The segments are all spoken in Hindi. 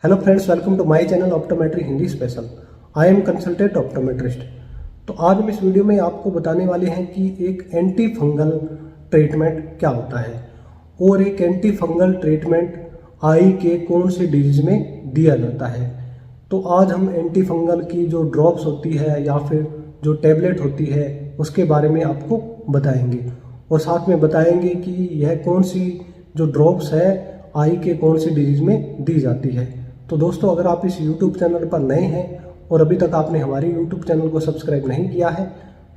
Hello friends, welcome to my channel optometry Hindi special. I am consultant optometrist. तो आज हम इस वीडियो में आपको बताने वाले हैं कि एक एंटी फंगल ट्रीटमेंट क्या होता है और एक एंटी फंगल ट्रीटमेंट आई के कौन से डिजीज में दिया जाता है। तो आज हम एंटी फंगल की जो ड्रॉप्स होती है या फिर जो टैबलेट होती है उसके बारे में आपको बताएंगे और साथ में बताएंगे कि यह कौन सी जो ड्रॉप्स है आई के कौन सी डिजीज में दी जाती है। तो दोस्तों, अगर आप इस YouTube चैनल पर नए हैं और अभी तक आपने हमारे YouTube चैनल को सब्सक्राइब नहीं किया है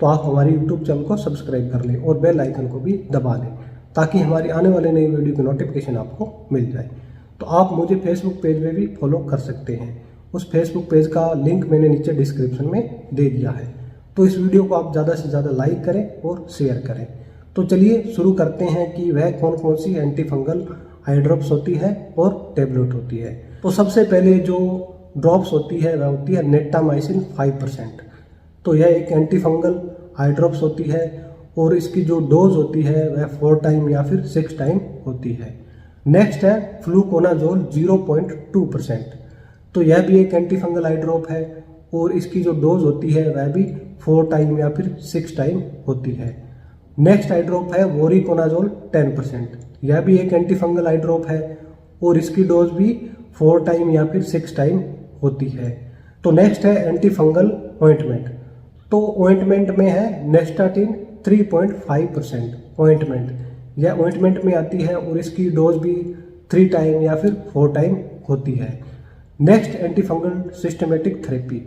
तो आप हमारे YouTube चैनल को सब्सक्राइब कर लें और बेल आइकन को भी दबा लें ताकि हमारी आने वाले नई वीडियो की नोटिफिकेशन आपको मिल जाए। तो आप मुझे फेसबुक पेज में भी फॉलो कर सकते हैं। उस फेसबुक पेज का लिंक मैंने नीचे डिस्क्रिप्शन में दे दिया है। तो इस वीडियो को आप ज़्यादा से ज़्यादा लाइक करें और शेयर करें। तो चलिए शुरू करते हैं कि वह कौन कौन सी एंटी फंगल आई ड्रॉप्स होती है और टेबलेट होती है। तो सबसे पहले जो ड्रॉप्स होती है वह होती है नेटामाइसिन 5%। तो यह एक एंटी फंगल आई ड्रॉप्स होती है और इसकी जो डोज होती है वह 4 टाइम या फिर 6 टाइम होती है। नेक्स्ट है फ्लूकोनाजोल 0.2%। तो यह भी एक एंटी फंगल आई ड्रॉप है और इसकी जो डोज होती है वह भी 4 टाइम या फिर 6 टाइम होती है। नेक्स्ट आई ड्रॉप है वोरिकोनाजोल 10%। यह भी एक एंटी फंगल आई ड्रॉप है और इसकी डोज भी 4 टाइम या फिर 6 टाइम होती है। तो नेक्स्ट है एंटी फंगल ऑइंटमेंट। तो ऑइंटमेंट में है नेस्टाटिन 3.5% ऑइंटमेंट। यह ऑइंटमेंट में आती है और इसकी डोज भी 3 टाइम या फिर 4 टाइम होती है। Next anti fungal systematic therapy.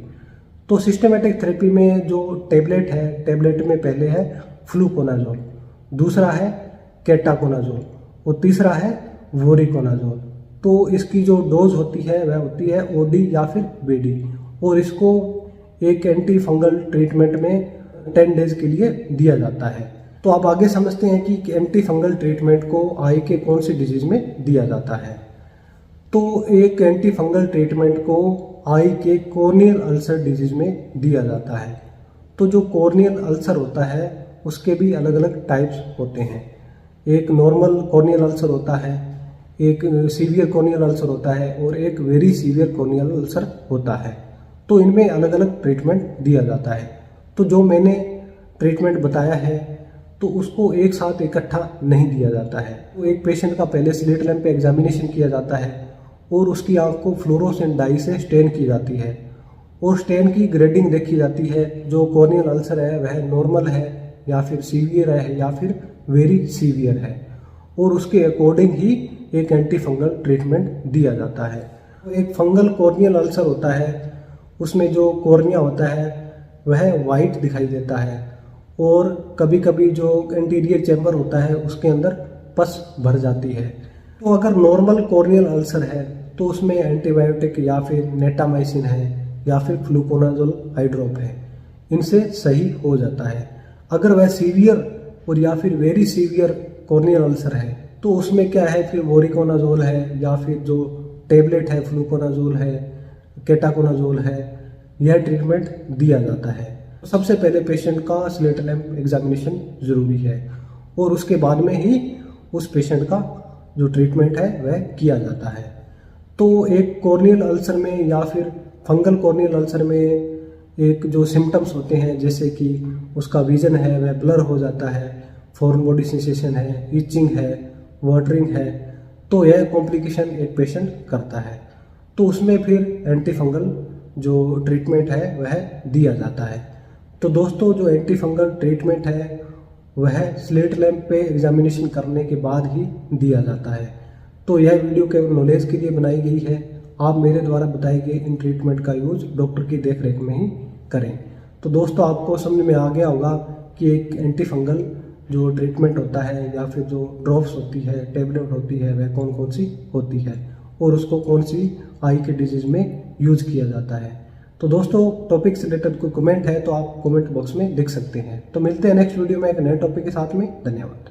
तो सिस्टमेटिक थेरेपी में जो टेबलेट है, टेबलेट में पहले है फ्लूकोनाजोल, दूसरा है केटाकोनाजोल और तीसरा है वोरिकोनाजोल। तो इसकी जो डोज होती है वह होती है ओडी या फिर बीडी और इसको एक एंटी फंगल ट्रीटमेंट में 10 डेज के लिए दिया जाता है। तो आप आगे समझते हैं कि एंटी फंगल ट्रीटमेंट को आई के कौन सी डिजीज में दिया जाता है। तो एक एंटी फंगल ट्रीटमेंट को आई के कॉर्नियल अल्सर डिजीज में दिया जाता है। तो जो कॉर्नियल अल्सर होता है उसके भी अलग अलग टाइप्स होते हैं। एक नॉर्मल कॉर्नियल अल्सर होता है, एक सीवियर कॉर्नियल अल्सर होता है और एक वेरी सीवियर कॉर्नियल अल्सर होता है। तो इनमें अलग अलग ट्रीटमेंट दिया जाता है। तो जो मैंने ट्रीटमेंट बताया है तो उसको एक साथ इकट्ठा नहीं दिया जाता है। तो एक पेशेंट का पहले स्लिट लैंप पे एग्जामिनेशन किया जाता है और उसकी आंख को फ्लोरोसेंट डाई से स्टेन की जाती है और स्टेन की ग्रेडिंग देखी जाती है। जो कॉर्नियल अल्सर है वह नॉर्मल है या फिर सीवियर है या फिर वेरी सीवियर है और उसके अकॉर्डिंग ही एक एंटी फंगल ट्रीटमेंट दिया जाता है। तो एक फंगल कॉर्नियल अल्सर होता है, उसमें जो कॉर्निया होता है वह वाइट दिखाई देता है और कभी कभी जो एंटीरियर चैम्बर होता है उसके अंदर पस भर जाती है। तो अगर नॉर्मल कॉर्नियल अल्सर है तो उसमें एंटीबायोटिक या फिर नेटामाइसिन है या फिर फ्लूकोनाजोल आई ड्रॉप है, इनसे सही हो जाता है। अगर वह सीवियर और या फिर वेरी सीवियर कॉर्नियल अल्सर है तो उसमें क्या है, फिर वोरिकोनाजोल है या फिर जो टेबलेट है फ्लूकोनाजोल है, केटाकोनाजोल है, यह ट्रीटमेंट दिया जाता है। तो सबसे पहले पेशेंट का स्लिट लैंप एग्जामिनेशन जरूरी है और उसके बाद में ही उस पेशेंट का जो ट्रीटमेंट है वह किया जाता है। तो एक कॉर्नियल अल्सर में या फिर फंगल कॉर्नियल अल्सर में एक जो सिम्टम्स होते हैं जैसे कि उसका विजन है वह ब्लर हो जाता है, फॉरेन बॉडी सेंसेशन है, इचिंग है, वाटरिंग है, तो यह कॉम्प्लिकेशन एक पेशेंट करता है। तो उसमें फिर एंटी फंगल जो ट्रीटमेंट है वह दिया जाता है। तो दोस्तों, जो एंटी फंगल ट्रीटमेंट है वह स्लिट लैंप पे एग्जामिनेशन करने के बाद ही दिया जाता है। तो यह वीडियो केवल नॉलेज के लिए बनाई गई है। आप मेरे द्वारा बताए गए इन ट्रीटमेंट का यूज डॉक्टर की देखरेख में ही करें। तो दोस्तों, आपको समझ में आ गया होगा कि एक एंटी फंगल जो ट्रीटमेंट होता है या फिर जो ड्रॉप्स होती है, टेबलेट होती है, वह कौन कौन सी होती है और उसको कौन सी आई के डिजीज में यूज किया जाता है। तो दोस्तों, टॉपिक से रिलेटेड कोई कमेंट है तो आप कमेंट बॉक्स में लिख सकते हैं। तो मिलते हैं नेक्स्ट वीडियो में एक नए टॉपिक के साथ में। धन्यवाद।